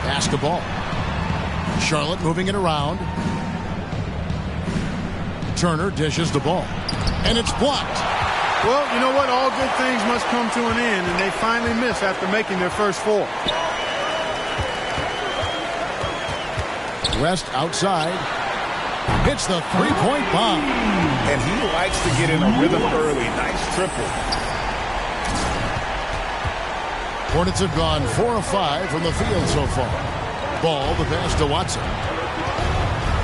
Basketball. Charlotte moving it around. Turner dishes the ball. And it's blocked. Well, you know what? All good things must come to an end, and they finally miss after making their first 4. West outside. Hits the three-point bomb. And he likes to get in a rhythm early. Nice triple. Hornets have gone 4 of 5 from the field so far. Ball, the pass to Watson.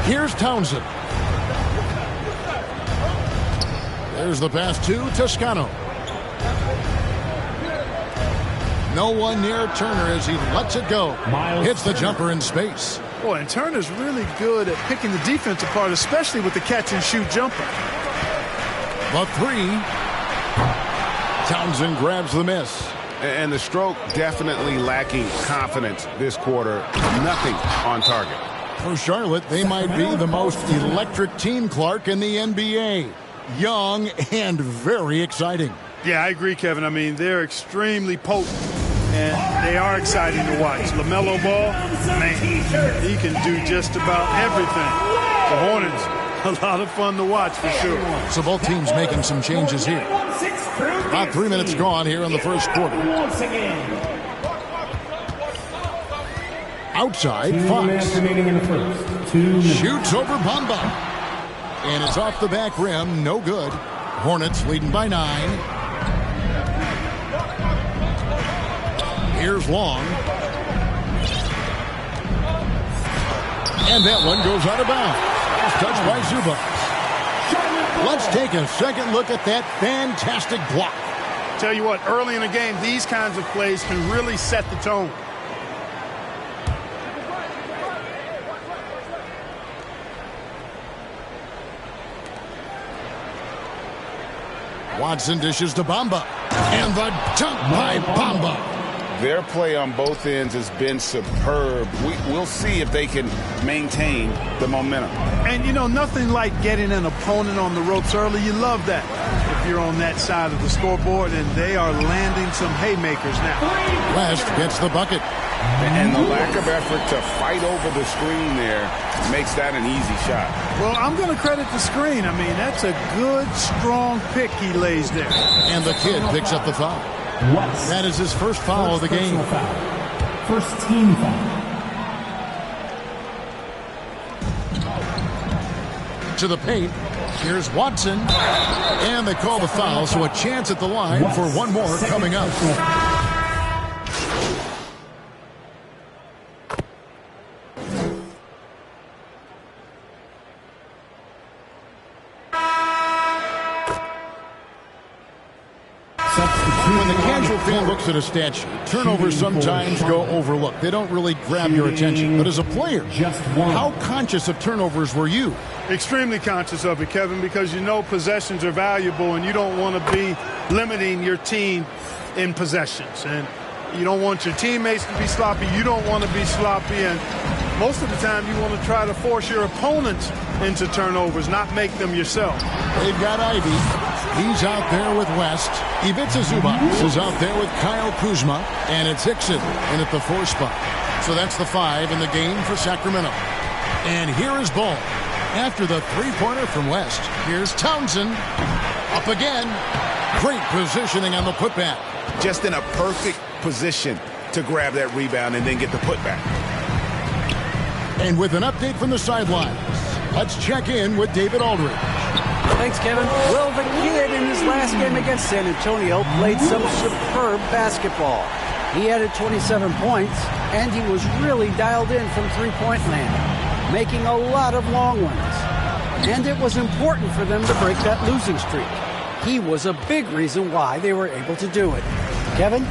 Here's Townsend. There's the pass to Toscano. No one near Turner as he lets it go. Hits the jumper in space. Boy, and Turner's really good at picking the defense apart, especially with the catch-and-shoot jumper. The 3. Townsend grabs the miss. And the stroke definitely lacking confidence this quarter. Nothing on target. For Charlotte, they might be the most electric team, Clark, in the NBA. Young and very exciting. Yeah, I agree, Kevin. I mean, they're extremely potent, and they are exciting to watch. LaMelo Ball, man, he can do just about everything. The Hornets, a lot of fun to watch for sure. So both teams making some changes here. About 3 minutes gone here in the first quarter. Outside, Fox. Shoots over Bamba. And it's off the back rim. No good. Hornets leading by 9. Here's Long. And that one goes out of bounds. Touched by Zubac. Let's take a second look at that fantastic block. Tell you what, early in the game, these kinds of plays can really set the tone. Watson dishes to Bamba. And the dunk by Bamba. Their play on both ends has been superb. We'll see if they can maintain the momentum. And, you know, nothing like getting an opponent on the ropes early. You love that if you're on that side of the scoreboard, and they are landing some haymakers now. West gets the bucket. And the lack of effort to fight over the screen there makes that an easy shot. Well, I'm going to credit the screen. I mean, that's a good, strong pick he lays there. And the kid picks up the foul. That is his first foul of the game. First team foul. To the paint. Here's Watson. And they call the foul, so a chance at the line for one more coming up. When the casual fan looks at a statue, turnovers sometimes go overlooked. They don't really grab your attention. But as a player, how conscious of turnovers were you? Extremely conscious of it, Kevin, because you know possessions are valuable and you don't want to be limiting your team in possessions. And you don't want your teammates to be sloppy. You don't want to be sloppy. And most of the time you want to try to force your opponents into turnovers, not make them yourself. They've got Ivy. He's out there with West. Ivica Zubac is out there with Kyle Kuzma. And it's Hickson in at the 4 spot. So that's the 5 in the game for Sacramento. And here is Ball. After the three-pointer from West, here's Townsend. Up again. Great positioning on the putback. Just in a perfect position to grab that rebound and then get the putback. And with an update from the sidelines, let's check in with David Aldridge. Thanks, Kevin. Well, the kid in his last game against San Antonio played some superb basketball. He added 27 points, and he was really dialed in from three-point land, making a lot of long ones. And it was important for them to break that losing streak. He was a big reason why they were able to do it. Kevin?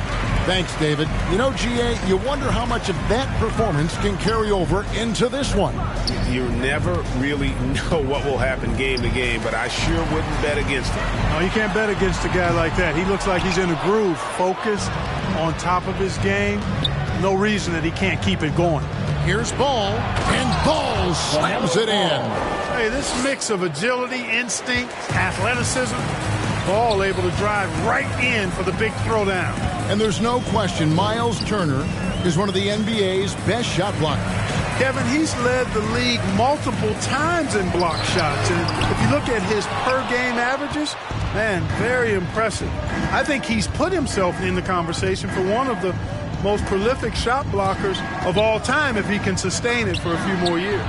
Thanks, David. You know, GA, you wonder how much of that performance can carry over into this one. You never really know what will happen game to game, but I sure wouldn't bet against him. No, you can't bet against a guy like that. He looks like he's in a groove, focused, on top of his game. No reason that he can't keep it going. Here's Ball, and Ball slams it in. Hey, this mix of agility, instinct, athleticism, Ball able to drive right in for the big throwdown. And there's no question Miles Turner is one of the NBA's best shot blockers. Kevin, he's led the league multiple times in block shots. And if you look at his per-game averages, man, very impressive. I think he's put himself in the conversation for one of the most prolific shot blockers of all time if he can sustain it for a few more years.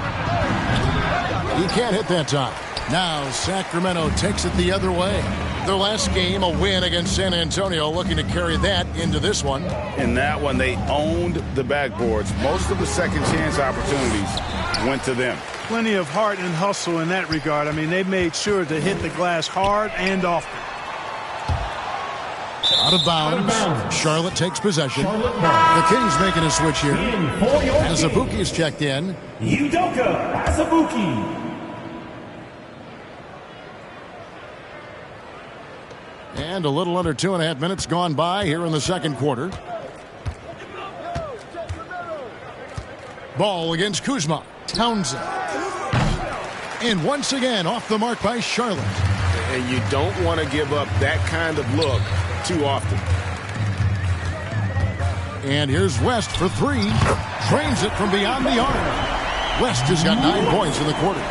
He can't hit that time. Now Sacramento takes it the other way. Their last game, a win against San Antonio, looking to carry that into this one. In that one, they owned the backboards. Most of the second chance opportunities went to them. Plenty of heart and hustle in that regard. I mean, they made sure to hit the glass hard and often. Out of bounds. Charlotte takes possession. The Kings making a switch here. Azubuike is checked in. Udoka Azubuike. And a little under 2.5 minutes gone by here in the second quarter. Ball against Kuzma. Townsend. And once again off the mark by Charlotte. And you don't want to give up that kind of look too often. And here's West for three. Drains it from beyond the arc. West has got 9 points in the quarter.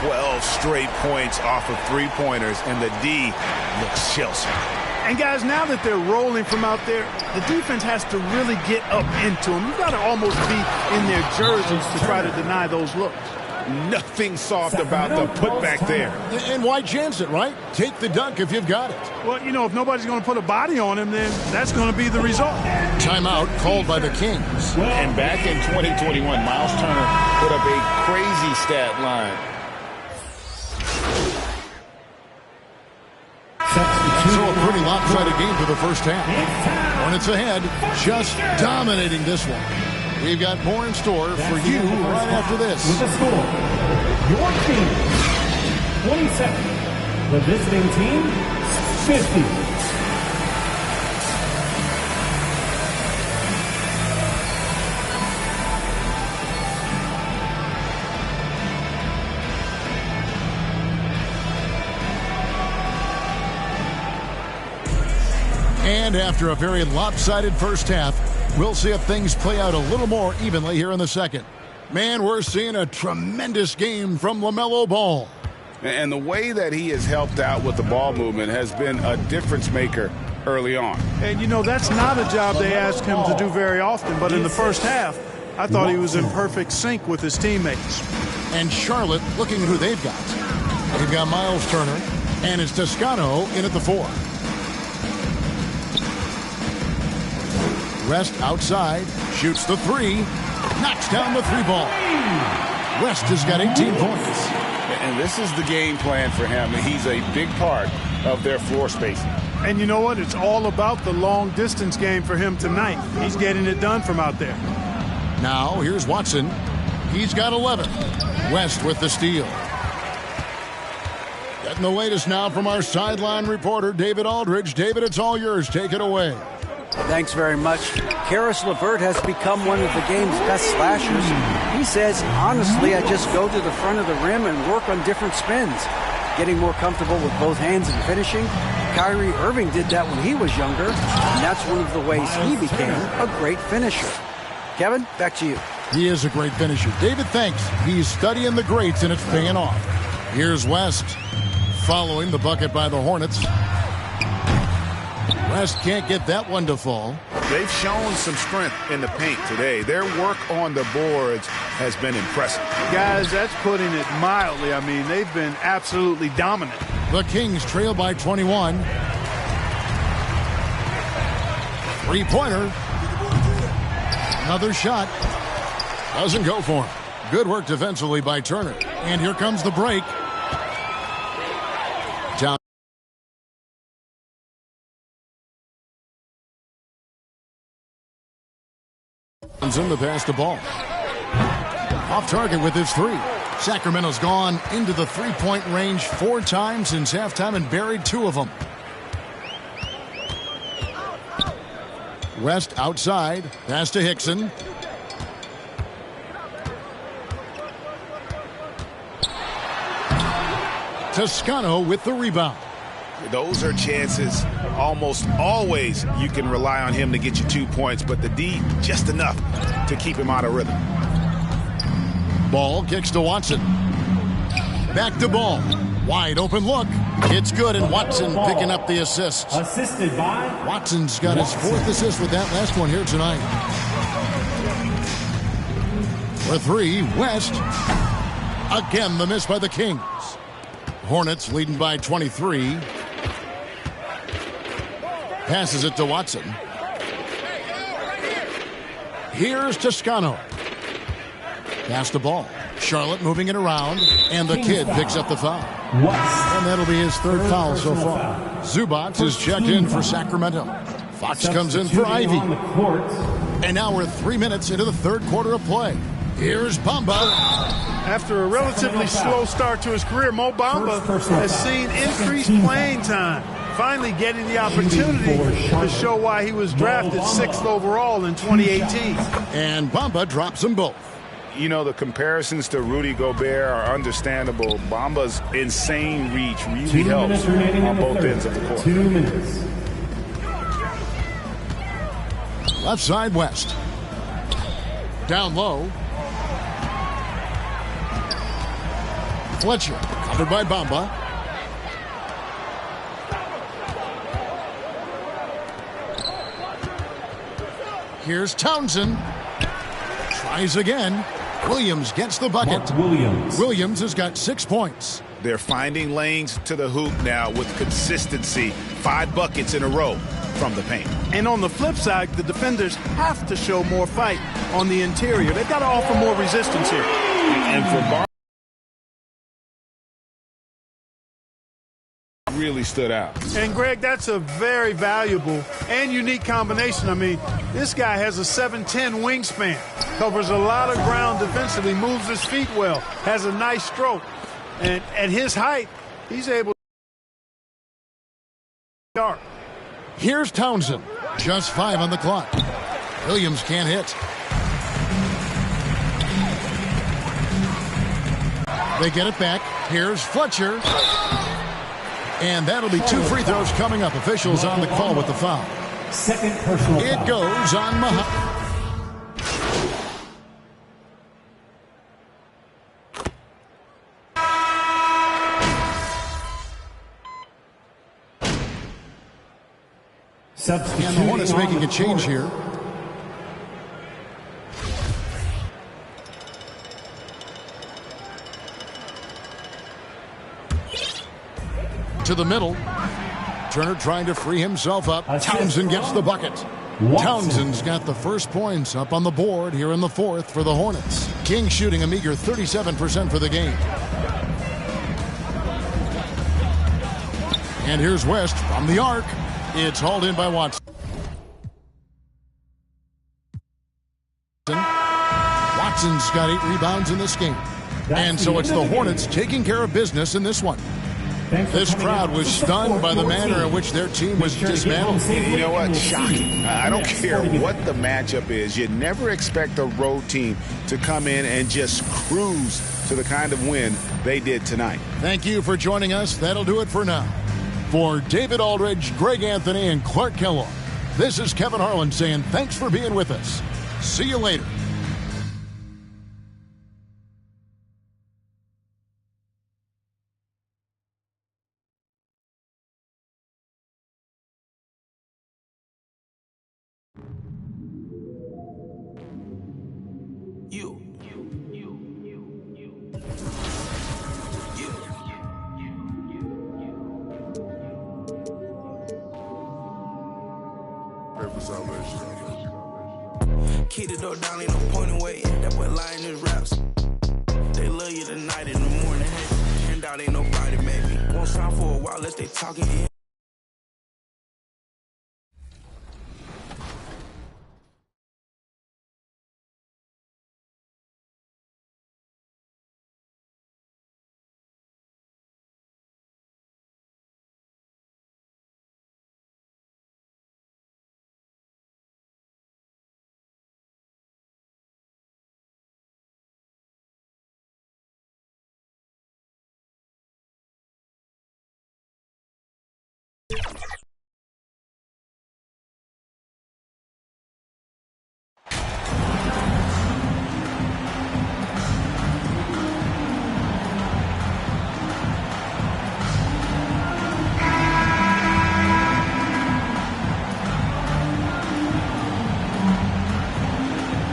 12 straight points off of three-pointers, and the D looks shell-shocked. And, guys, now that they're rolling from out there, the defense has to really get up into them. You've got to almost be in their jerseys to try to deny those looks. Nothing soft about the putback there. And why chance it, right? Take the dunk if you've got it. Well, you know, if nobody's going to put a body on him, then that's going to be the result. Timeout called by the Kings. And back in 2021, Miles Turner put up a crazy stat line. So a pretty lopsided game for the first half. Hornets ahead, just dominating this one. We've got more in store for you right after this. With the score, your team 27, the visiting team 50. And after a very lopsided first half, we'll see if things play out a little more evenly here in the second. Man, we're seeing a tremendous game from LaMelo Ball. And the way that he has helped out with the ball movement has been a difference maker early on. And, you know, that's not a job they ask him to do very often. But in the first half, I thought he was in perfect sync with his teammates. And Charlotte looking at who they've got. They've got Miles Turner, and it's Toscano in at the 4. West outside, shoots the 3, knocks down the 3 ball. West has got 18 points. And this is the game plan for him. He's a big part of their floor spacing. And you know what? It's all about the long distance game for him tonight. He's getting it done from out there. Now here's Watson. He's got 11. West with the steal. Getting the latest now from our sideline reporter, David Aldridge. David, it's all yours. Take it away. Thanks very much. Karis LeVert has become one of the game's best slashers. He says, honestly, I just go to the front of the rim and work on different spins. Getting more comfortable with both hands and finishing. Kyrie Irving did that when he was younger, and that's one of the ways he became a great finisher. Kevin, back to you. He is a great finisher. David, thanks. He's studying the greats, and it's paying off. Here's West, following the bucket by the Hornets. West can't get that one to fall. They've shown some strength in the paint today. Their work on the boards has been impressive. Guys, that's putting it mildly. I mean, they've been absolutely dominant. The Kings trail by 21. Three-pointer. Another shot. Doesn't go for him. Good work defensively by Turner. And here comes the break. Down. In the pass to Ball. Off target with his 3. Sacramento's gone into the three-point range 4 times since halftime and buried 2 of them. West outside. Pass to Hickson. Toscano with the rebound. Those are chances. Almost always you can rely on him to get you 2 points, but the D just enough to keep him out of rhythm. Ball kicks to Watson. Back to Ball. Wide open look. It's good, and Watson picking up the assist. Assisted by Watson's got his 4th assist with that last one here tonight. For 3, West. Again, the miss by the Kings. Hornets leading by 23. Passes it to Watson. Here's Toscano. Pass the ball. Charlotte moving it around, and the kid picks up the foul. And that'll be his 3rd foul so far. Zubac is checked in for Sacramento. Fox comes in for Ivy. And now we're 3 minutes into the 3rd quarter of play. Here's Bamba. After a relatively slow start to his career, Mo Bamba has seen increased playing time, finally getting the opportunity to show why he was drafted 6th overall in 2018. And Bamba drops them both. You know, the comparisons to Rudy Gobert are understandable. Bamba's insane reach really helps on both ends of the court. 2 minutes. Left side, West. Down low. Fletcher, covered by Bamba. Here's Townsend. Tries again. Williams gets the bucket. Williams has got 6 points. They're finding lanes to the hoop now with consistency. 5 buckets in a row from the paint. And on the flip side, the defenders have to show more fight on the interior. They've got to offer more resistance here. And for really stood out. And Greg, that's a very valuable and unique combination. I mean, this guy has a 7'10" wingspan, covers a lot of ground defensively, moves his feet well, has a nice stroke, and at his height, he's able to start. Here's Townsend, just 5 on the clock. Williams can't hit. They get it back. Here's Fletcher. And that'll be 2 free throws coming up. Officials on the call with the foul. Second personal It foul. goes on Muhammad. And the Hornets making a change here. To the middle. Turner trying to free himself up. Townsend gets the bucket. Townsend's got the first points up on the board here in the 4th for the Hornets. King shooting a meager 37% for the game. And here's West from the arc. It's hauled in by Watson. Watson's got 8 rebounds in this game. And so it's the Hornets taking care of business in this one. This crowd was stunned by the manner in which their team was dismantled. You know what? Shocking. I don't care what the matchup is. You never expect a road team to come in and just cruise to the kind of win they did tonight. Thank you for joining us. That'll do it for now. For David Aldridge, Greg Anthony, and Clark Kellogg, this is Kevin Harlan saying thanks for being with us. See you later. Keep the door down, ain't no point away. That boy lying his raps. They love you tonight in the morning. Hand out ain't nobody, maybe. Won't sound for a while unless they talking.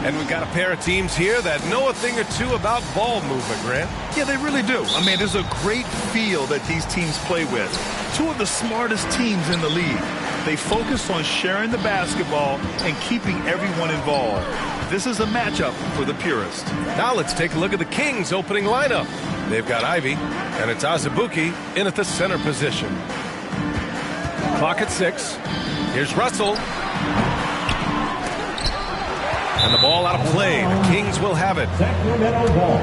And we've got a pair of teams here that know a thing or two about ball movement, Grant. Yeah, they really do. I mean, there's a great feel that these teams play with. Two of the smartest teams in the league. They focus on sharing the basketball and keeping everyone involved. This is a matchup for the purist. Now let's take a look at the Kings' opening lineup. They've got Ivy, and it's Azubuike in at the center position. Clock at 6. Here's Russell. And the ball out of play. The Kings will have it. Sacramento ball.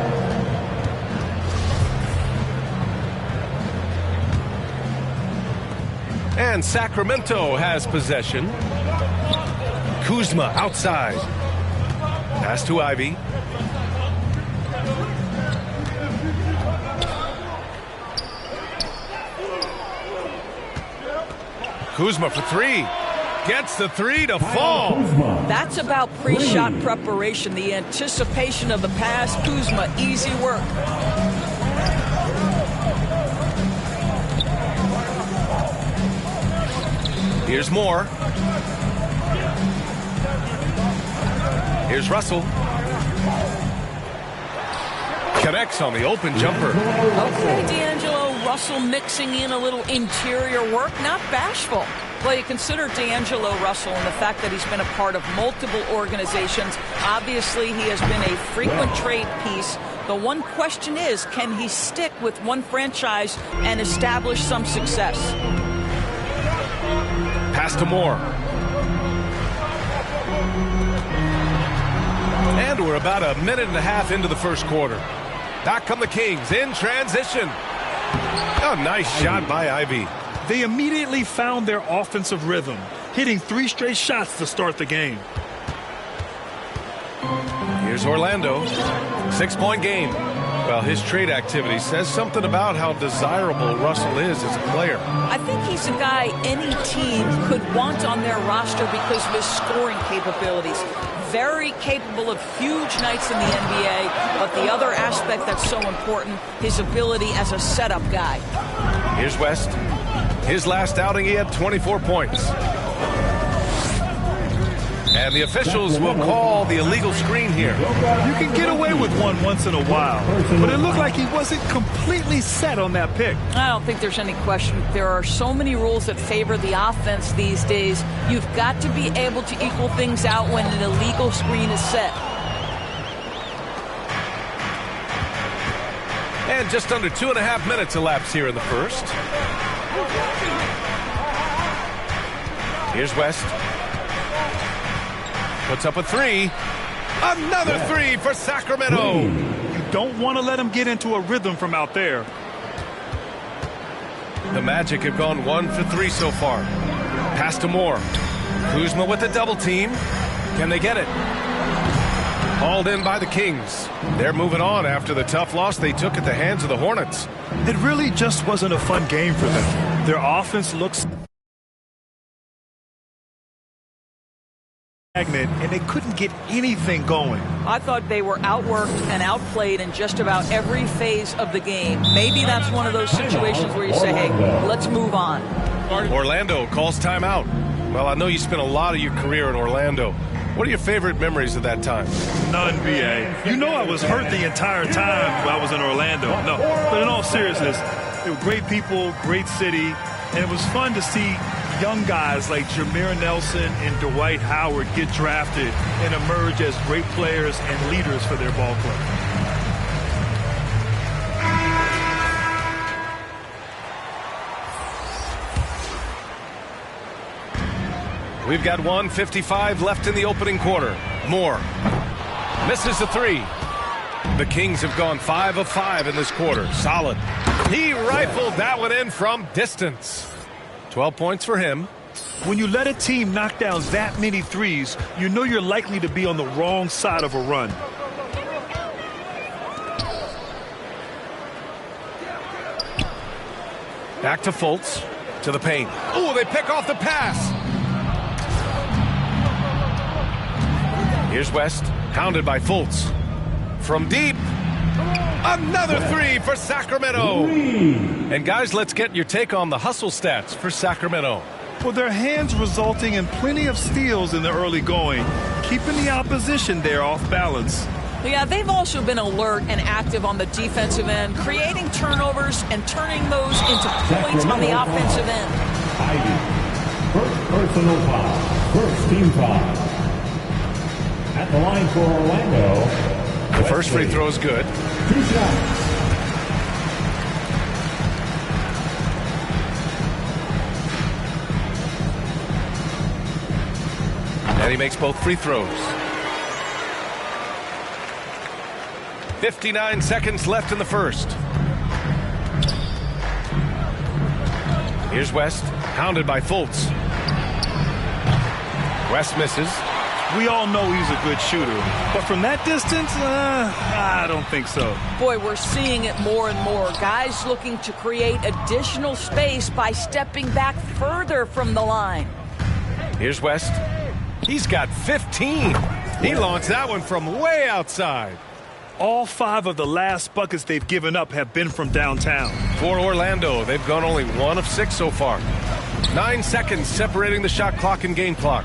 And Sacramento has possession. Kuzma outside. Pass to Ivy. Kuzma for 3. Gets the 3 to fall. That's about pre-shot preparation, the anticipation of the pass. Kuzma, easy work. Here's Moore. Here's Russell. Connects on the open jumper. Okay, D'Angelo, Russell mixing in a little interior work, not bashful. Well, you consider D'Angelo Russell and the fact that he's been a part of multiple organizations. Obviously, he has been a frequent trade piece. The one question is, can he stick with one franchise and establish some success? Pass to Moore. And we're about a minute and a half into the first quarter. Back come the Kings in transition. A nice shot by Ivy. They immediately found their offensive rhythm, hitting 3 straight shots to start the game. Here's Orlando. 6-point game. Well, his trade activity says something about how desirable Russell is as a player. I think he's a guy any team could want on their roster because of his scoring capabilities. Very capable of huge nights in the NBA, but the other aspect that's so important, his ability as a setup guy. Here's West. His last outing, he had 24 points. And the officials will call the illegal screen here. You can get away with one once in a while, but it looked like he wasn't completely set on that pick. I don't think there's any question. There are so many rules that favor the offense these days. You've got to be able to equal things out when an illegal screen is set. And just under 2.5 minutes elapsed here in the first. Here's West. Puts up a 3. Another 3 for Sacramento. You don't want to let him get into a rhythm from out there. The Magic have gone 1 for 3 so far. Pass to Moore. Kuzma with the double team. Can they get it? Hauled in by the Kings. They're moving on after the tough loss they took at the hands of the Hornets. It really just wasn't a fun game for them. Their offense looks stagnant, and they couldn't get anything going. I thought they were outworked and outplayed in just about every phase of the game. Maybe that's one of those situations where you say, hey, let's move on. Orlando calls timeout. Well, I know you spent a lot of your career in Orlando. What are your favorite memories of that time? None, B.A. You know I was hurt the entire time while I was in Orlando. No, but in all seriousness, they were great people, great city, and it was fun to see young guys like Jameer Nelson and Dwight Howard get drafted and emerge as great players and leaders for their ball club. We've got 1:55 left in the opening quarter. Moore misses the 3. The Kings have gone 5 of 5 in this quarter. Solid. He rifled that one in from distance. 12 points for him. When you let a team knock down that many threes, you know you're likely to be on the wrong side of a run. Back to Fultz. To the paint. Oh, they pick off the pass. Here's West, hounded by Fultz. From deep, another 3 for Sacramento. And guys, let's get your take on the hustle stats for Sacramento. Well, their hands resulting in plenty of steals in the early going, keeping the opposition there off balance. Yeah, they've also been alert and active on the defensive end, creating turnovers and turning those into points on the offensive end. First personal foul. First team foul. At the line for Orlando. The first free throw is good. 2 shots. And he makes both free throws. 59 seconds left in the first. Here's West, hounded by Fultz. West misses. We all know he's a good shooter, but from that distance, I don't think so. Boy, we're seeing it more and more. Guys looking to create additional space by stepping back further from the line. Here's West. He's got 15. He launched that one from way outside. All 5 of the last buckets they've given up have been from downtown. For Orlando, they've gone only 1 of 6 so far. 9 seconds separating the shot clock and game clock.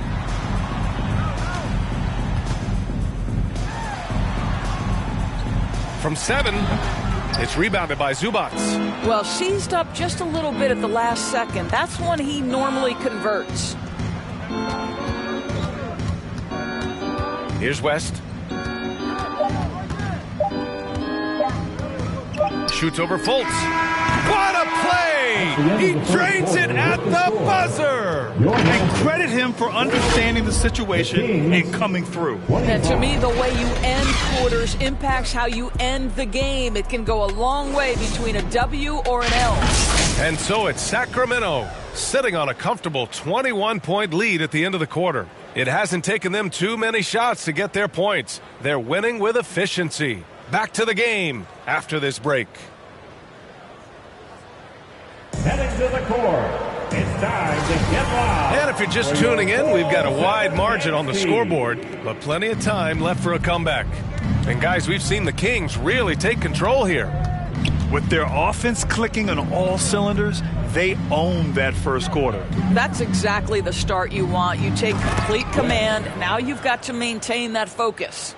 From 7, it's rebounded by Zubac. Well, seized up just a little bit at the last second. That's when he normally converts. Here's West. Shoots over Fultz. What a play! He drains it at the buzzer! And credit him for understanding the situation and coming through. And to me, the way you end quarters impacts how you end the game. It can go a long way between a W or an L. And so it's Sacramento sitting on a comfortable 21-point lead at the end of the quarter. It hasn't taken them too many shots to get their points. They're winning with efficiency. Back to the game after this break. Heading to the court. It's time to get wild. And if you're just tuning in, we've got a wide margin on the scoreboard, but plenty of time left for a comeback. And guys, we've seen the Kings really take control here. With their offense clicking on all cylinders, they own that first quarter. That's exactly the start you want. You take complete command. Now you've got to maintain that focus.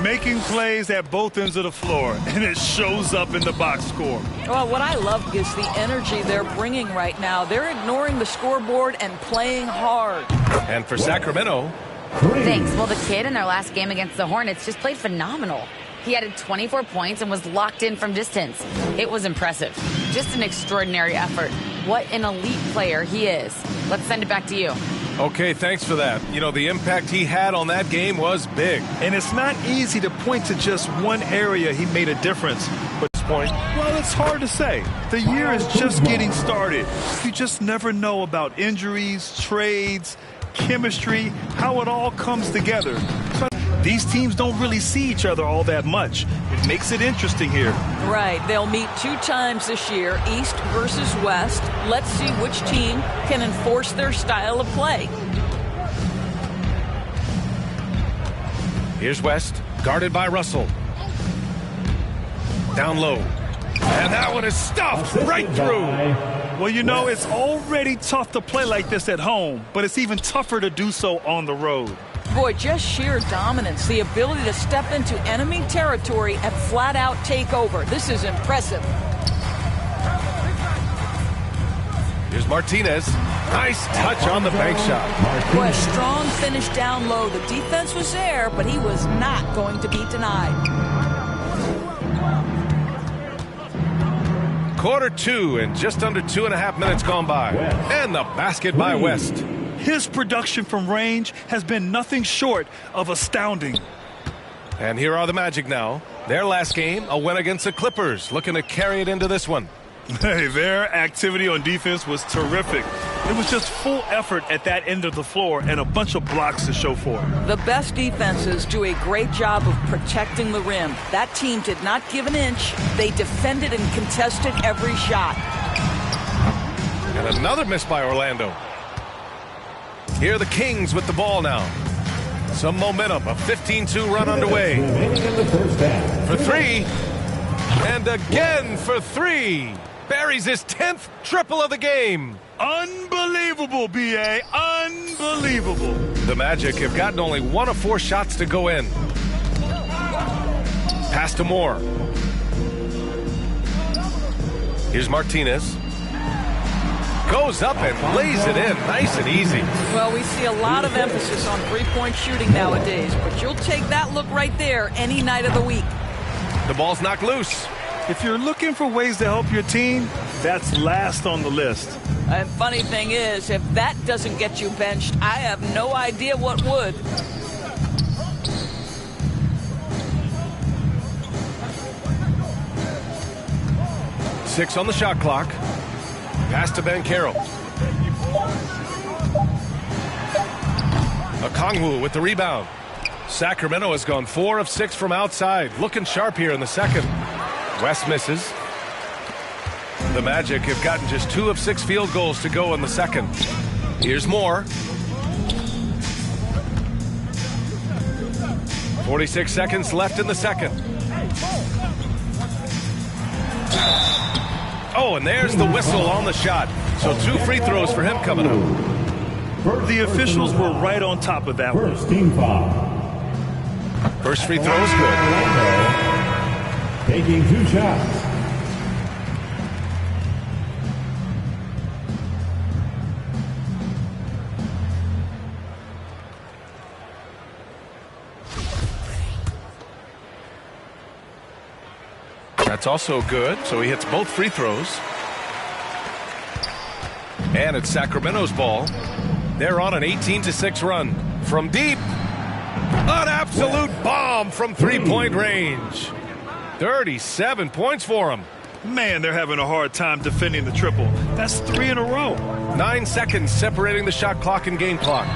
Making plays at both ends of the floor, and it shows up in the box score. Well, what I love is the energy they're bringing right now. They're ignoring the scoreboard and playing hard. And for Sacramento. Thanks. Well, the kid in their last game against the Hornets just played phenomenal. He added 24 points and was locked in from distance. It was impressive. Just an extraordinary effort. What an elite player he is. Let's send it back to you. Okay, thanks for that. You know, the impact he had on that game was big. And it's not easy to point to just one area he made a difference. But this point, well, it's hard to say. The year is just getting started. You just never know about injuries, trades, chemistry, how it all comes together. But these teams don't really see each other all that much. It makes it interesting here. Right. They'll meet 2 times this year, East versus West. Let's see which team can enforce their style of play. Here's West, guarded by Russell. Down low. And that one is stuffed right through. Well, you know, it's already tough to play like this at home, but it's even tougher to do so on the road. Boy, just sheer dominance, the ability to step into enemy territory and flat out take over. This is impressive. Here's Martinez. Nice touch on the bank shot. Boy, a strong finish down low. The defense was there, but he was not going to be denied. Quarter 2 and just under 2.5 minutes gone by. And the basket by West. His production from range has been nothing short of astounding. And here are the Magic now. Their last game, a win against the Clippers, looking to carry it into this one. Hey, their activity on defense was terrific. It was just full effort at that end of the floor and a bunch of blocks to show for it. The best defenses do a great job of protecting the rim. That team did not give an inch. They defended and contested every shot. And another miss by Orlando. Here are the Kings with the ball now. Some momentum, a 15-2 run underway. For 3. And again for 3. Buries his 10th triple of the game. Unbelievable, B.A. Unbelievable. The Magic have gotten only 1 of 4 shots to go in. Pass to Moore. Here's Martinez. Goes up and lays it in. Nice and easy. Well, we see a lot of emphasis on three-point shooting nowadays, but you'll take that look right there any night of the week. The ball's knocked loose. If you're looking for ways to help your team, that's last on the list. And funny thing is, if that doesn't get you benched, I have no idea what would. Six on the shot clock. Pass to Banchero. Okongwu with the rebound. Sacramento has gone 4 of 6 from outside. Looking sharp here in the second. West misses. The Magic have gotten just 2 of 6 field goals to go in the second. Here's Moore. 46 seconds left in the second. Oh, and there's the whistle on the shot. So 2 free throws for him coming up. The officials were right on top of that one. First team foul. First free throw is good. Taking 2 shots. That's also good, so he hits both free throws. And it's Sacramento's ball. They're on an 18-6 run. From deep, an absolute bomb from three-point range. 37 points for him. Man, they're having a hard time defending the triple. That's 3 in a row. 9 seconds separating the shot clock and game clock.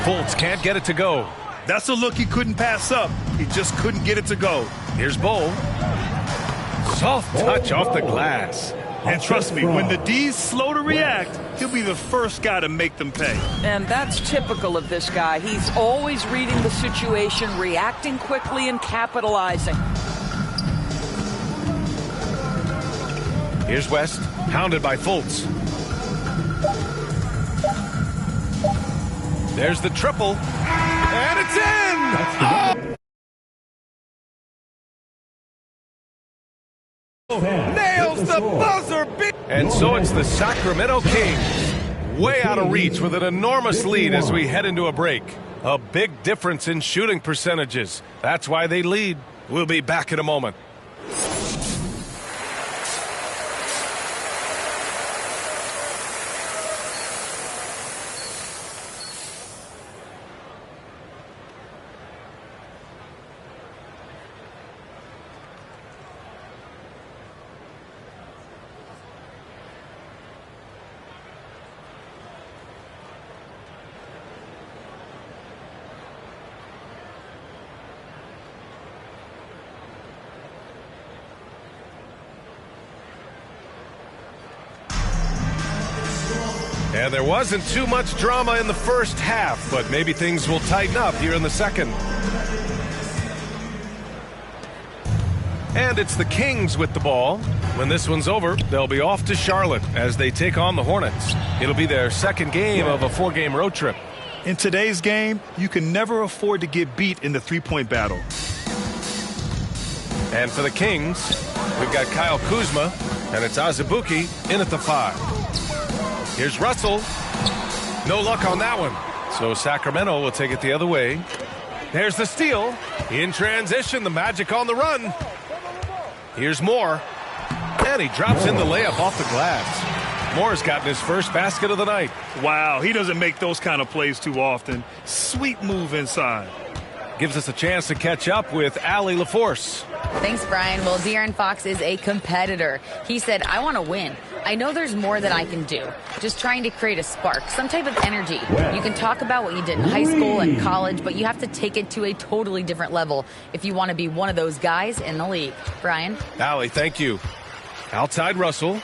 Fultz can't get it to go. That's a look he couldn't pass up. He just couldn't get it to go. Here's Bull. Soft touch off the glass. And trust me, when the D's slow to react, he'll be the first guy to make them pay. And that's typical of this guy. He's always reading the situation, reacting quickly, and capitalizing. Here's West, hounded by Fultz. There's the triple. And it's in! Nails the buzzer beat. And so it's the Sacramento Kings. Way out of reach with an enormous lead as we head into a break. A big difference in shooting percentages. That's why they lead. We'll be back in a moment. And there wasn't too much drama in the first half, but maybe things will tighten up here in the second. And it's the Kings with the ball. When this one's over, they'll be off to Charlotte as they take on the Hornets. It'll be their second game of a 4-game road trip. In today's game, you can never afford to get beat in the three-point battle. And for the Kings, we've got Kyle Kuzma, and it's Azubuike in at the 5. Here's Russell. No luck on that one. So Sacramento will take it the other way. There's the steal. In transition, the Magic on the run. Here's Moore. And he drops in the layup off the glass. Moore's gotten his first basket of the night. Wow, he doesn't make those kind of plays too often. Sweet move inside. Gives us a chance to catch up with Allie LaForce. Thanks, Brian. Well, De'Aaron Fox is a competitor. He said, I want to win. I know there's more that I can do. Just trying to create a spark, some type of energy. You can talk about what you did in high school and college, but you have to take it to a totally different level if you want to be one of those guys in the league. Brian? Allie, thank you. Outside Russell.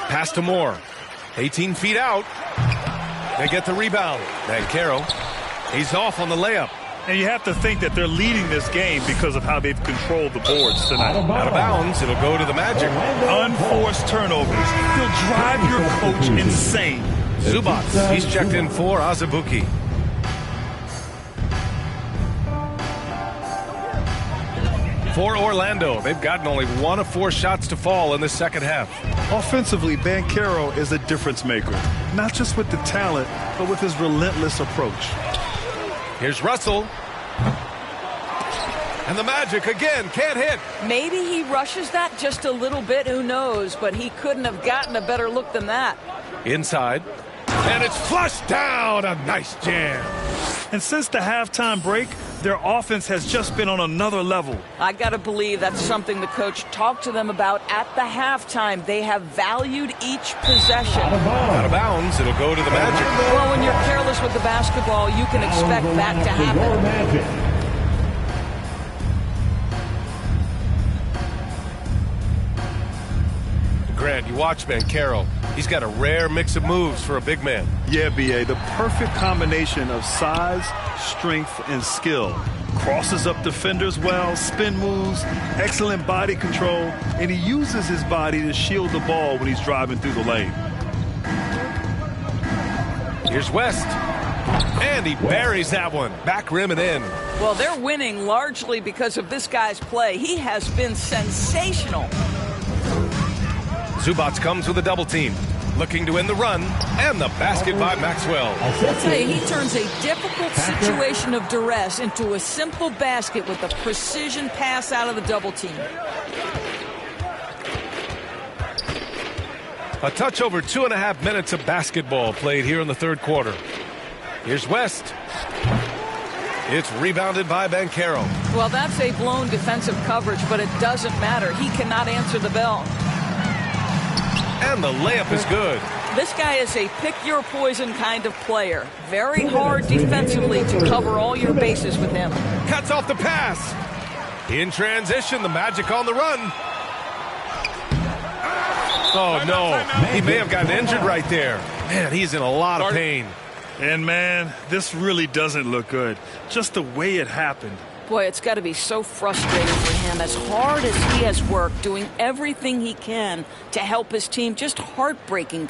Pass to Moore. 18 feet out. They get the rebound. Banchero. He's off on the layup. And you have to think that they're leading this game because of how they've controlled the boards tonight. Out of bounds, it'll go to the Magic. Unforced turnovers. They'll drive your coach insane. Zubac, he's checked in for Azubuike. For Orlando, they've gotten only 1 of 4 shots to fall in the second half. Offensively, Banchero is a difference maker. Not just with the talent, but with his relentless approach. Here's Russell. And the Magic again can't hit. Maybe he rushes that just a little bit, who knows, but he couldn't have gotten a better look than that. Inside. And it's flushed down. A nice jam. And since the halftime break, their offense has just been on another level. I got to believe that's something the coach talked to them about at the halftime. They have valued each possession. Out of bounds, it'll go to the Magic. Well, when you're careless with the basketball, you can expect that to happen. Grant, you watch Banchero. He's got a rare mix of moves for a big man. Yeah, B.A., the perfect combination of size, strength, and skill. Crosses up defenders well, spin moves, excellent body control, and he uses his body to shield the ball when he's driving through the lane. Here's West. And he buries that one. Back rim and in. Well, they're winning largely because of this guy's play. He has been sensational. Zubac comes with a double team. Looking to win the run. And the basket by Maxwell. I'll tell you, he turns a difficult situation of duress into a simple basket with a precision pass out of the double team. A touch over 2.5 minutes of basketball played here in the third quarter. Here's West. It's rebounded by Banchero. Well, that's a blown defensive coverage, but it doesn't matter. He cannot answer the bell. And the layup is good. This guy is a pick-your-poison kind of player. Very hard defensively to cover all your bases with him. Cuts off the pass. In transition, the Magic on the run. Oh, no. He may have gotten injured right there. Man, he's in a lot of pain. And, man, this really doesn't look good. Just the way it happened. Boy, it's got to be so frustrating for him. As hard as he has worked, doing everything he can to help his team, just heartbreaking.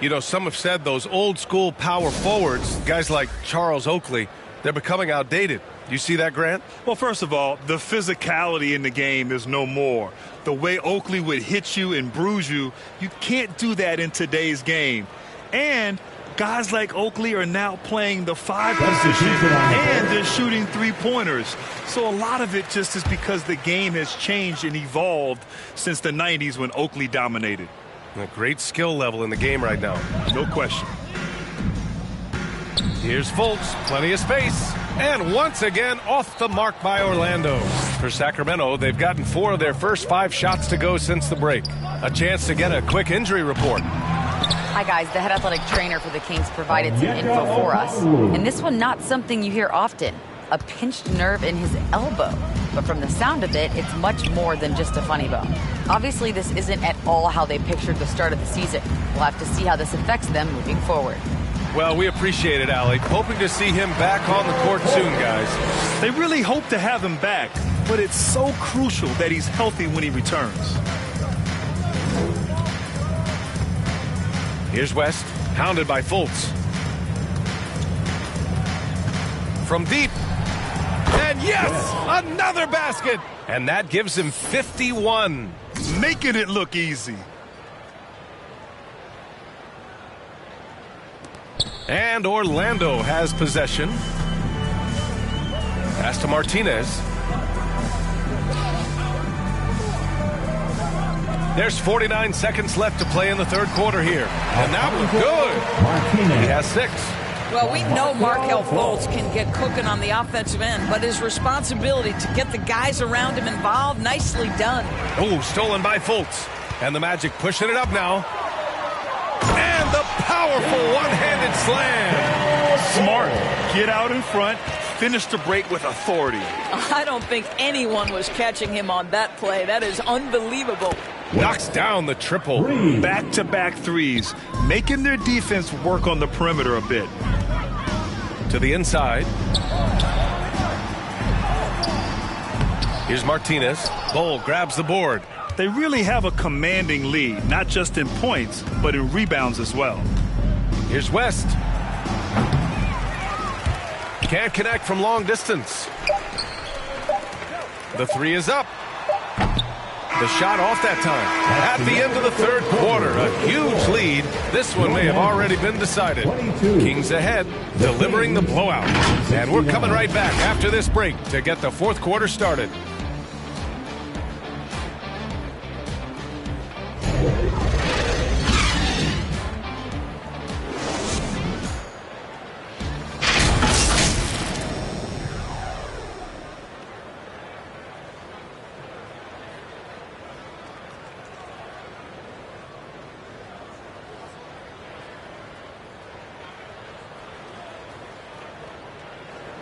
You know, some have said those old-school power forwards, guys like Charles Oakley, they're becoming outdated. You see that, Grant? Well, first of all, the physicality in the game is no more. The way Oakley would hit you and bruise you, you can't do that in today's game. And guys like Oakley are now playing the 5 position, and they're shooting 3-pointers. So a lot of it just is because the game has changed and evolved since the 90s when Oakley dominated. A great skill level in the game right now. No question. Here's Fultz, plenty of space. And once again, off the mark by Orlando. For Sacramento, they've gotten 4 of their first 5 shots to go since the break. A chance to get a quick injury report. Hi, guys. The head athletic trainer for the Kings provided some info for us. And this one, not something you hear often. A pinched nerve in his elbow. But from the sound of it, it's much more than just a funny bone. Obviously, this isn't at all how they pictured the start of the season. We'll have to see how this affects them moving forward. Well, we appreciate it, Allie. Hoping to see him back on the court soon, guys. They really hope to have him back, but it's so crucial that he's healthy when he returns. Here's West, hounded by Fultz. From deep. And yes, another basket. And that gives him 51. Making it look easy. And Orlando has possession. Pass to Martinez. There's 49 seconds left to play in the third quarter here. And that was good. He has 6. Well, we know Markelle Fultz can get cooking on the offensive end, but his responsibility to get the guys around him involved, nicely done. Oh, stolen by Fultz. And the Magic pushing it up now. And the powerful one-handed slam. Smart. Get out in front. Finish the break with authority. I don't think anyone was catching him on that play. That is unbelievable. Knocks down the triple. Back-to-back threes, making their defense work on the perimeter a bit. To the inside. Here's Martinez. Bull grabs the board. They really have a commanding lead, not just in points, but in rebounds as well. Here's West. Can't connect from long distance. The three is up. The shot off that time. At the end of the third quarter, a huge lead. This one may have already been decided. Kings ahead, delivering the blowout. And we're coming right back after this break to get the fourth quarter started.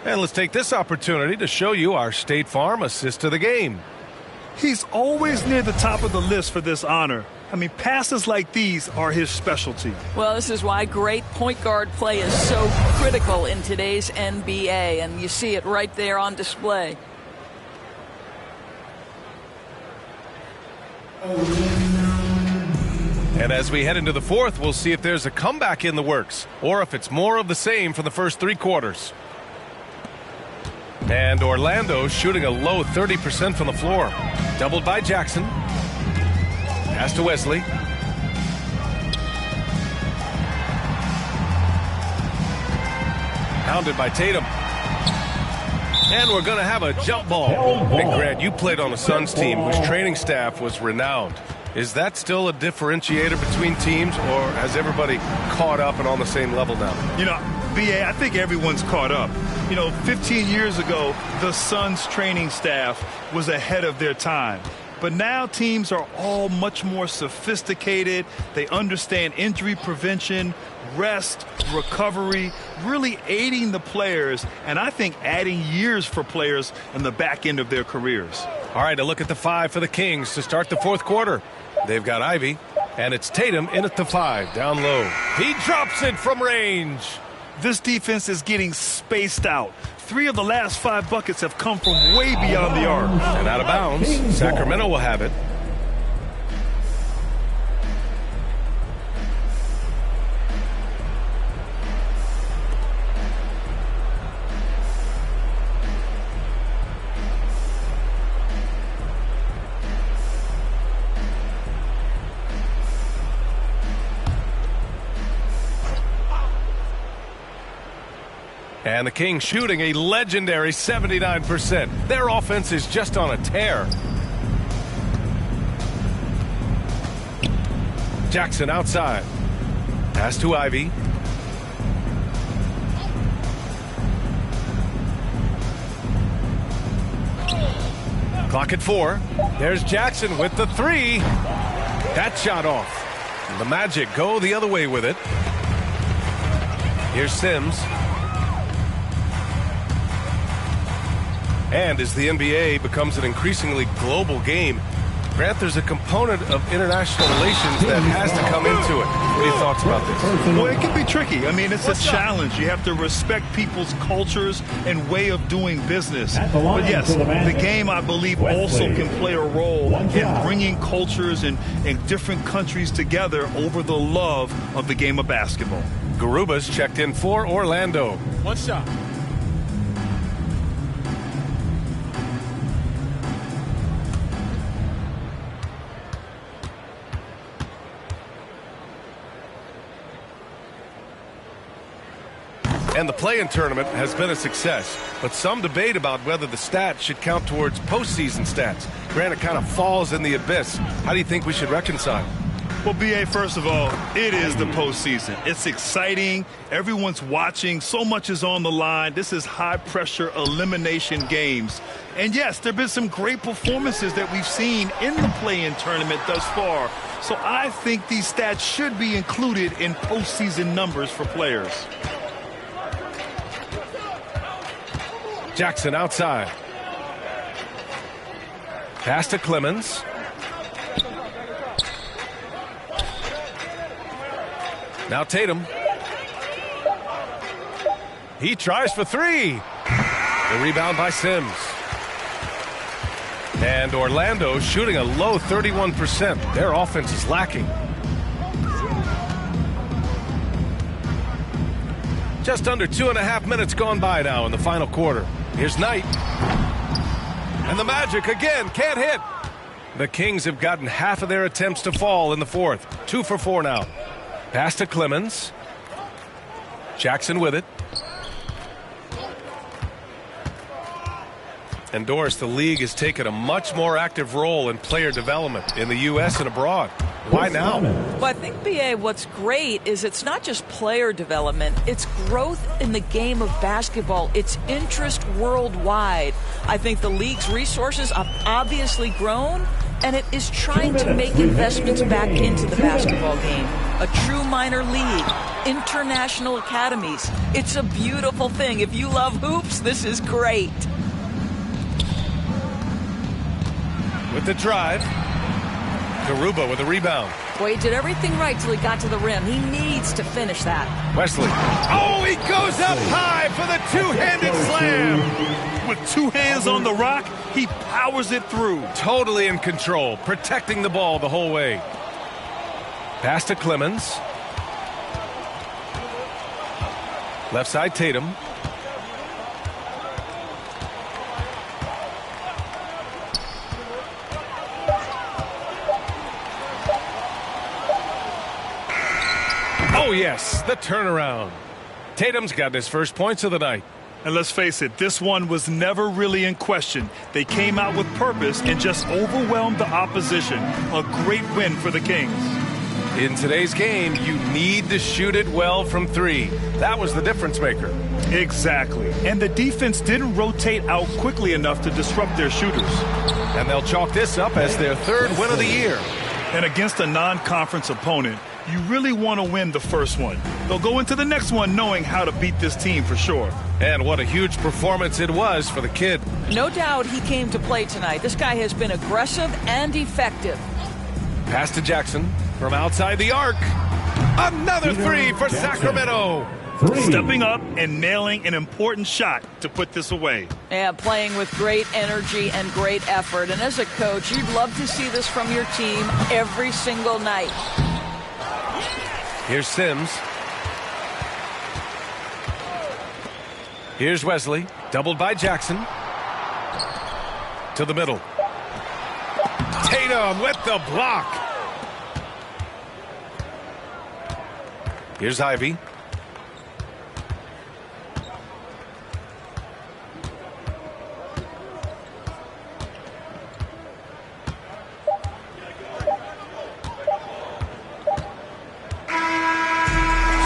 And let's take this opportunity to show you our State Farm assist to the game. He's always near the top of the list for this honor. I mean, passes like these are his specialty. Well, this is why great point guard play is so critical in today's NBA, and you see it right there on display. And as we head into the fourth, we'll see if there's a comeback in the works, or if it's more of the same from the first three quarters. And Orlando shooting a low 30% from the floor. Doubled by Jackson. Pass to Wesley. Pounded by Tatum. And we're going to have a jump ball. And Grant, you played on a Suns team whose training staff was renowned. Is that still a differentiator between teams, or has everybody caught up and on the same level now? You know, BA, I think everyone's caught up. You know, 15 years ago, the Suns training staff was ahead of their time. But now teams are all much more sophisticated. They understand injury prevention, rest, recovery, really aiding the players, and I think adding years for players in the back end of their careers. All right, a look at the five for the Kings to start the fourth quarter. They've got Ivy, and it's Tatum in at the five, down low. He drops it from range. This defense is getting spaced out. 3 of the last 5 buckets have come from way beyond the arc. And out of bounds, Sacramento will have it. And the Kings shooting a legendary 79%. Their offense is just on a tear. Jackson outside. Pass to Ivy. Clock at 4. There's Jackson with the 3. That shot off. The Magic go the other way with it. Here's Sims. And as the NBA becomes an increasingly global game, Grant, there's a component of international relations that has to come into it. What are your thoughts about this? Well, it can be tricky. I mean, it's a challenge. You have to respect people's cultures and way of doing business. But yes, the game, I believe, also can play a role in bringing cultures and different countries together over the love of the game of basketball. Garuba's checked in for Orlando. One shot. And the play-in tournament has been a success, but some debate about whether the stats should count towards postseason stats. Granted, kind of falls in the abyss. How do you think we should reconcile? Well, BA, first of all, it is the postseason. It's exciting. Everyone's watching. So much is on the line. This is high-pressure elimination games. And, yes, there have been some great performances that we've seen in the play-in tournament thus far. So I think these stats should be included in postseason numbers for players. Jackson outside. Pass to Clemens. Now Tatum. He tries for three. The rebound by Sims. And Orlando shooting a low 31%. Their offense is lacking. Just under 2.5 minutes gone by now in the final quarter. Here's Knight. And the Magic again can't hit. The Kings have gotten half of their attempts to fall in the fourth. 2 for 4 now. Pass to Clemens. Jackson with it. And Doris, the league has taken a much more active role in player development in the U.S. and abroad. Why now? Well, I think, B.A., what's great is it's not just player development. It's growth in the game of basketball. It's interest worldwide. I think the league's resources have obviously grown, and it is trying to make investments back into the basketball game. A true minor league, international academies. It's a beautiful thing. If you love hoops, this is great. With the drive. Garuba with a rebound. Boy, he did everything right till he got to the rim. He needs to finish that. Wesley. Oh, he goes up high for the two-handed slam. With 2 hands on the rock, he powers it through. Totally in control, protecting the ball the whole way. Pass to Clemens. Left side Tatum. Oh, yes, the turnaround. Tatum's got his first points of the night. And let's face it, this one was never really in question. They came out with purpose and just overwhelmed the opposition. A great win for the Kings. In today's game, you need to shoot it well from 3. That was the difference maker. Exactly. And the defense didn't rotate out quickly enough to disrupt their shooters. And they'll chalk this up as their 3rd win of the year. And against a non-conference opponent, you really want to win the first one. They'll go into the next one knowing how to beat this team for sure. And what a huge performance it was for the kid. No doubt he came to play tonight. This guy has been aggressive and effective. Pass to Jackson from outside the arc. Another 3 for Sacramento. Stepping up and nailing an important shot to put this away. Yeah, playing with great energy and great effort. And as a coach, you'd love to see this from your team every single night. Here's Sims. Here's Wesley, doubled by Jackson. To the middle. Tatum with the block. Here's Ivy.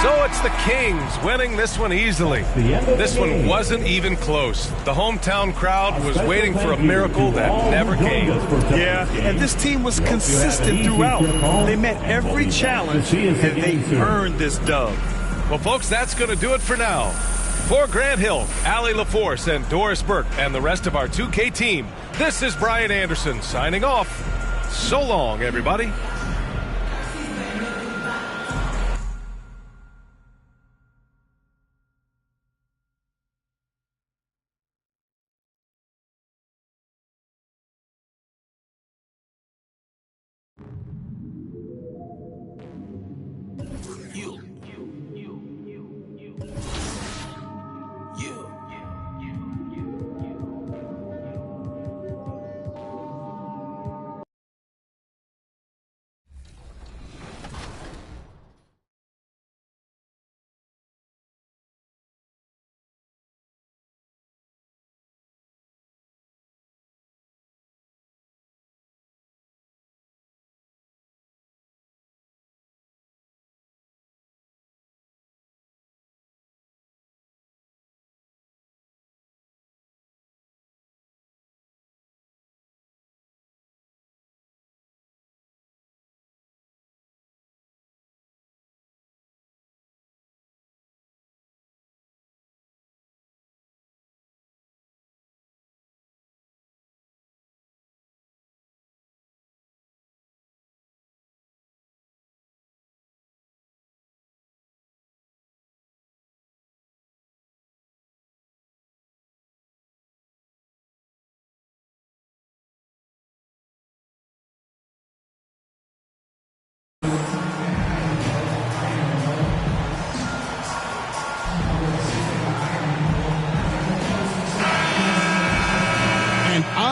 So it's the Kings winning this one easily. This one wasn't even close. The hometown crowd was waiting for a miracle that never came. Yeah, and this team was consistent throughout. They met every challenge, and they earned this dub. Well, folks, that's going to do it for now. For Grant Hill, Allie LaForce, and Doris Burke, and the rest of our 2K team, this is Brian Anderson signing off. So long, everybody.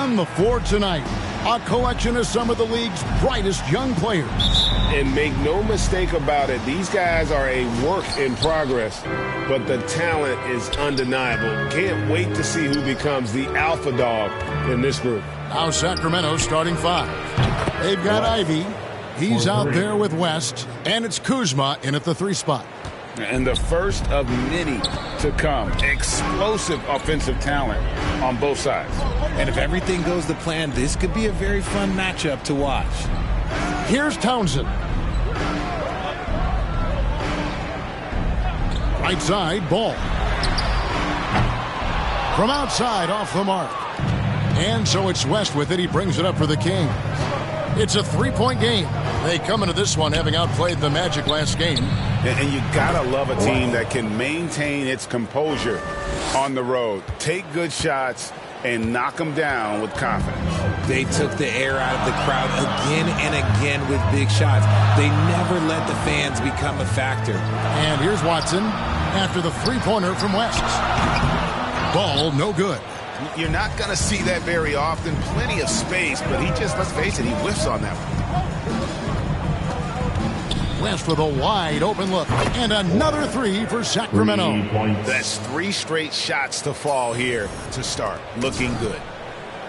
On the floor tonight, a collection of some of the league's brightest young players. And make no mistake about it, these guys are a work in progress, but the talent is undeniable. Can't wait to see who becomes the alpha dog in this group. Now Sacramento starting 5. They've got Ivy. He's out there with West, and it's Kuzma in at the 3 spot. And the first of many to come. Explosive offensive talent on both sides. And if everything goes to plan, this could be a very fun matchup to watch. Here's Townsend. Right side, Ball. From outside, off the mark. And so it's West with it. He brings it up for the Kings. It's a 3-point game. They come into this one having outplayed the Magic last game. And you gotta love a team that can maintain its composure on the road. Take good shots and knock them down with confidence. They took the air out of the crowd again and again with big shots. They never let the fans become a factor. And here's Watson after the 3-pointer from West. Ball no good. You're not going to see that very often. Plenty of space, but he just, let's face it, he whiffs on that one. West with a wide open look. And another 3 for Sacramento. That's 3 straight shots to fall here to start. Looking good.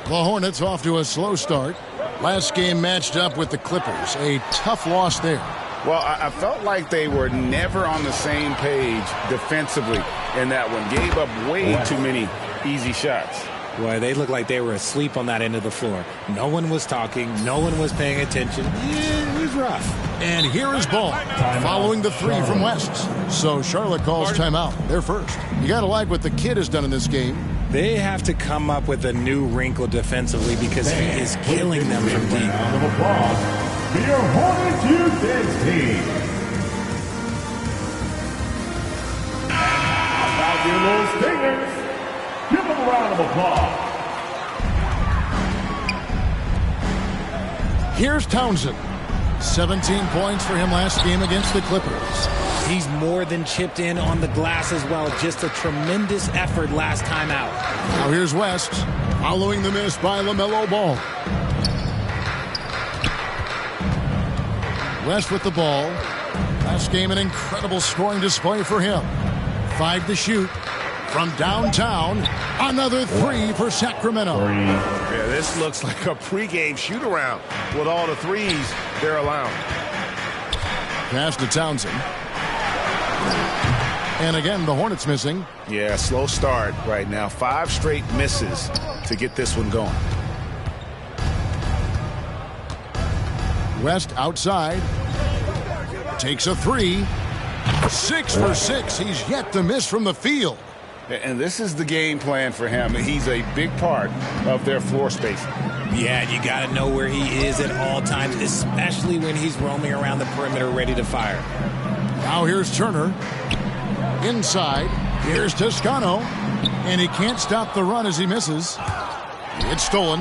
The Hornets off to a slow start. Last game matched up with the Clippers. A tough loss there. Well, I felt like they were never on the same page defensively in that one. Gave up way too many easy shots. Boy, they looked like they were asleep on that end of the floor. No one was talking. No one was paying attention. Yeah, it was rough. And here is Ball following the 3 from West. So Charlotte calls timeout. They're first. You got to like what the kid has done in this game. They have to come up with a new wrinkle defensively because he is killing them from deep. Round of applause for your Hornets Youth Dance team. About your little stingers. Give them a round of applause. Here's Townsend. 17 points for him last game against the Clippers. He's more than chipped in on the glass as well. Just a tremendous effort last time out. Now here's West following the miss by LaMelo Ball. West with the ball. Last game, an incredible scoring display for him. 5 to shoot. From downtown, another 3 for Sacramento. Yeah, this looks like a pregame shoot-around with all the threes they're allowing. Pass to Townsend. And again, the Hornets missing. Yeah, slow start right now. 5 straight misses to get this one going. West outside. Takes a 3. 6 for 6. He's yet to miss from the field. And this is the game plan for him. He's a big part of their floor spacing. Yeah, you got to know where he is at all times, especially when he's roaming around the perimeter ready to fire. Now here's Turner. Inside. Here's Toscano. And he can't stop the run as he misses. It's stolen.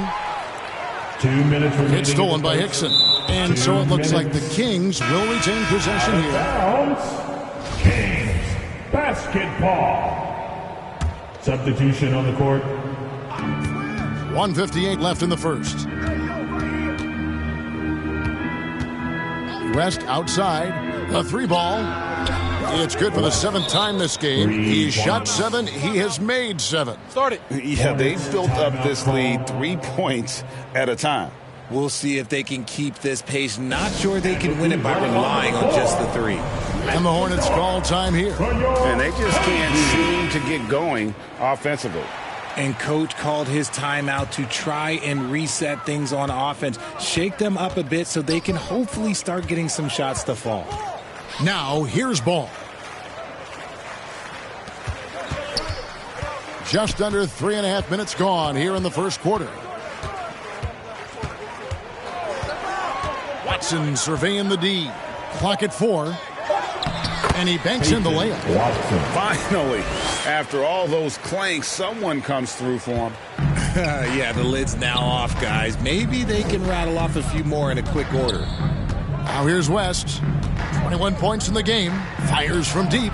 2 minutes remaining. It's stolen by Hickson. And so it looks like the Kings will retain possession here. Kings basketball. Substitution on the court. 1:58 left in the first. West outside. A 3-ball. It's good for the 7th time this game. He shot 7. He has made 7. Start it. Yeah, they've built up this lead 3 points at a time. We'll see if they can keep this pace. Not sure they can win it by relying on just the 3. And the Hornets call time here. And they just can't seem to get going offensively. And coach called his timeout to try and reset things on offense. Shake them up a bit so they can hopefully start getting some shots to fall. Now here's Ball. Just under 3.5 minutes gone here in the first quarter. Watson surveying the D. Clock at 4. And he banks in the layup. Finally, after all those clanks, someone comes through for him. Yeah, the lid's now off, guys. Maybe they can rattle off a few more in a quick order. Now here's West. 21 points in the game. Fires from deep.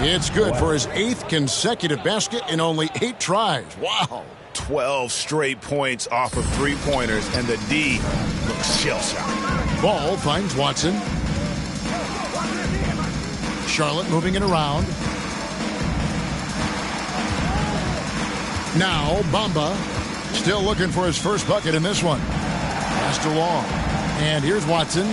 It's good for his 8th consecutive basket in only 8 tries. Wow. 12 straight points off of three-pointers, and the D looks shell-shocked. Ball finds Watson. Charlotte moving it around. Now Bamba still looking for his first bucket in this one. Passed along. And here's Watson.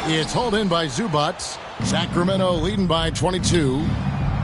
It's hauled in by Zubac. Sacramento leading by 22.